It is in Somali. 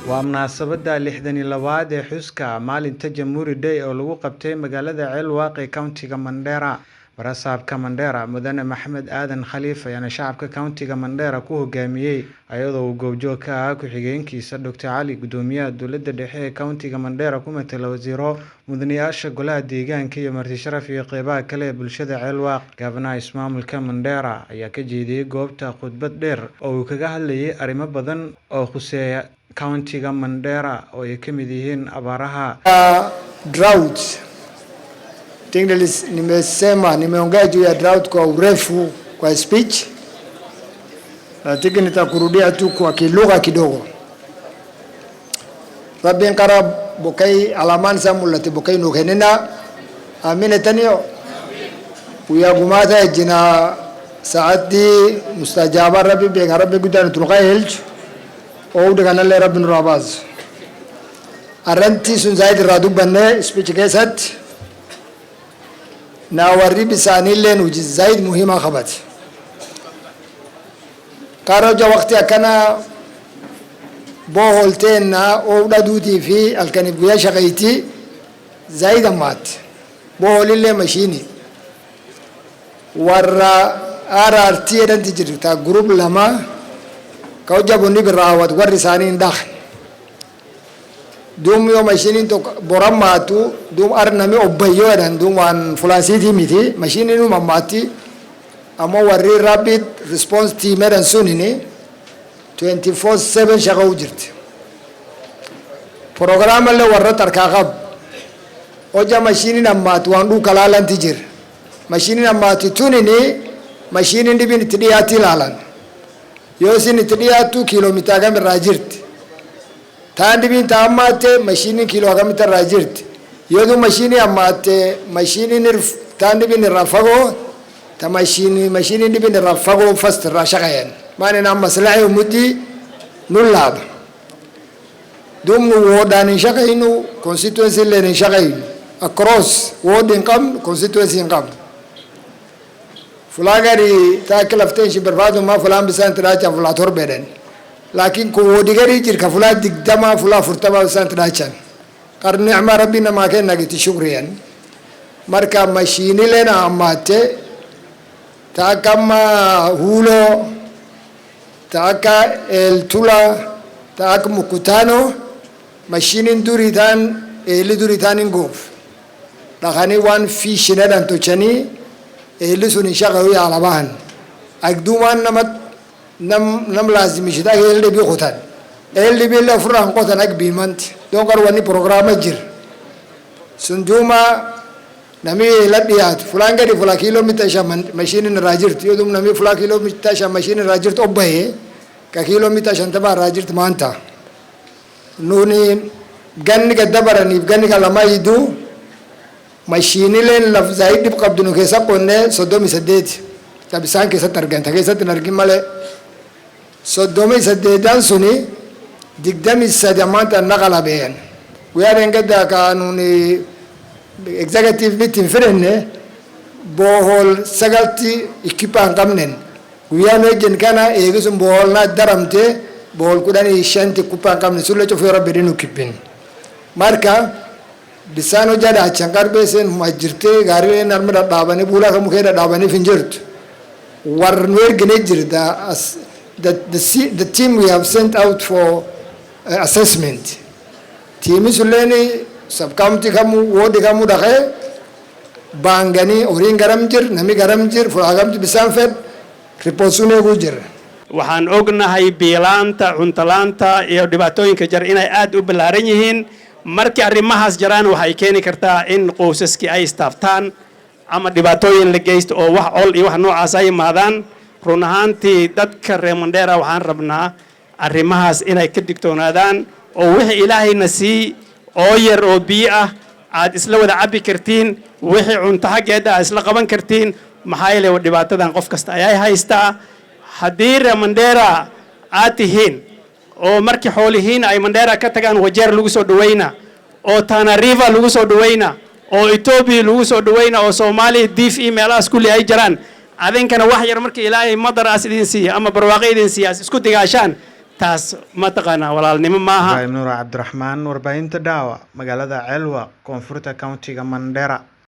waa munaasabada 62aad ee xuska maalinta Jamhuuri Day oo lagu qabtay magaalada Ceelwaaq ee countiga Mandera. Barasaabka Mandera Mudane Maxamed Aadan Khaliif ayaana shacabka countiga Mandera ku hogaamiyay ayadoo uu goobjoog ka ahaa ku-xigeenkiisa Dr. Cali Gudoomiyaha Dowladda Dhexe ee countiga Mandera ku matala wasiiro mudanayaasha golaha deegaanka iyo marti sharaf iyo qeybaha kale ee bulshada Ceelwaaq. Gabanaha ismaamulka Mandera ayaa ka jeediyay goobta khudbad dheer oo uu kaga hadlayay arrimo badan oo khuseeya countiga Mandera oo ay ka mid yihiin abaaraha drought. Nimesema nimeongea juu ya drought kwa urefu kwa speech, lakini nitakurudia tu kwa kilugha kidogo. Rabbi qarab bukai alaman samulati bukai nukenina amine tanio ويا جماعة جنا ساعتي مستجابة ربي بيع ربي قدام تلقاهلج أو دكان الله ربي نراباز أرنتي سنزايد رادو بنة سبيتش كيسات ناوري بساني لين وجز زايد مهمة خبات كاروجا وقت أكنا بوهولتين نا أو دادوتي في الكنبويا شقيتي زايد مات بوهول اللي مشيني warra RRT edanti jiru ta group lama kauja bonni birawat warri sani ndah dum yo machine to boramatu dum arnami obayo dan dum wan fulasiti miti machine nu mamati amo warri rapid response team edan sunini 24/7 shaqo jirti program le warra tarkaqab oja machine namatu wandu kalalan tijir machine namati tunini machine ndibin tidiyati lalan yosin tidiyatu kilometer gam rajirt tandibin tamate machine kilometer rajirt yodu machine amate machine nirf tandibin rafago ta machine ndibin rafago fast rashaqayan mane nam maslahi mudi nullab dum wodan shaqaynu constituency len shaqayn across wodin kam constituency kam fulagari taakil aftenshi barbaado ma fulan bisan tiracha fula torbeden lakin ko wodigari jirka fula digdama fula furtama bisan tiracha qar ni'ma rabbina ma kana giti shukriyan marka machine lena amate taakama hulo taaka el tula taak mukutano machine duritan eli duritan ngof dakhani wan fish nedan tochani اللي سوني شغله على بان أقدومان نم لازم يشتغل اللي بيخوتان اللي بيلا فرح قطن أكبر منت دون كرواني برنامج جير سندوما نمي لبيات فلان كذي فلان كيلومتر شام ماشين راجرت يودم نمي فلان كيلومتر شام ماشين راجرت أبوه ككيلومتر شام تبع راجرت مانتا نوني غني كدبرني غني كلام يدو machine len lafzai dib qabdunu kesa qonne sodomi sadet tabisan kesa targanta kesa targim male sodomi sadedan suni digdami sadamanta naqala been wiyaren gada kanuni executive meeting frenne bohol sagalti ikipan kamnen wiyano gen kana egisum bohol na daramte bohol kudani shanti kupan kamnen sulle chofi rabbinu kipin marka bisano jada chankar besen majirte gari narmada dabani bula kamu keda dabani finjert warnwer genejirda as the team we have sent out for assessment team suleni sub county kamu wodi kamu dakhe bangani orin garamjir nami garamjir fulagamti bisanfed reposune gujir waxaan ognahay biilaanta cuntalaanta iyo dhibaatooyinka jar inay aad u balaaran yihiin markii arrimahaas jaraan waxay keeni kartaa in qoysaskii ay istaaftaan ama dhibaatooyin la geysto oo wax ol iyo wax noocaas ay imaadaan run ahaantii dadka reer Mandera waxaan rabnaa arrimahaas inay ka digtoonaadaan oo wixii ilaahayna sii oo yar oo biyo ah aad isla wada cabi kartiin wixii cunto xaggeeda aad isla qaban kartiin maxaa yeelay dhibaatadan qof kasta ay haystaa haddii reer Mandera aad tihiin oo markii xoolihiin ay Mandera ka tagaan wajeer lagu soo dhaweyna oo Tana River lagu soo dhaweyna oo Ethiopia lagu soo dhaweyna oo Soomaaliya diif emails kulli ay jiraan adinkana wax yar markii Ilaahay madar as idin siiyo ama barwaaqo idin siiyo isku digaashaan taas mataqaanaa walaalnimo maaha Ibrahim Nuur Cabdiraxmaan warbaahinta Daawa magaalada Ceelwaaq koonfurta countiga Mandera.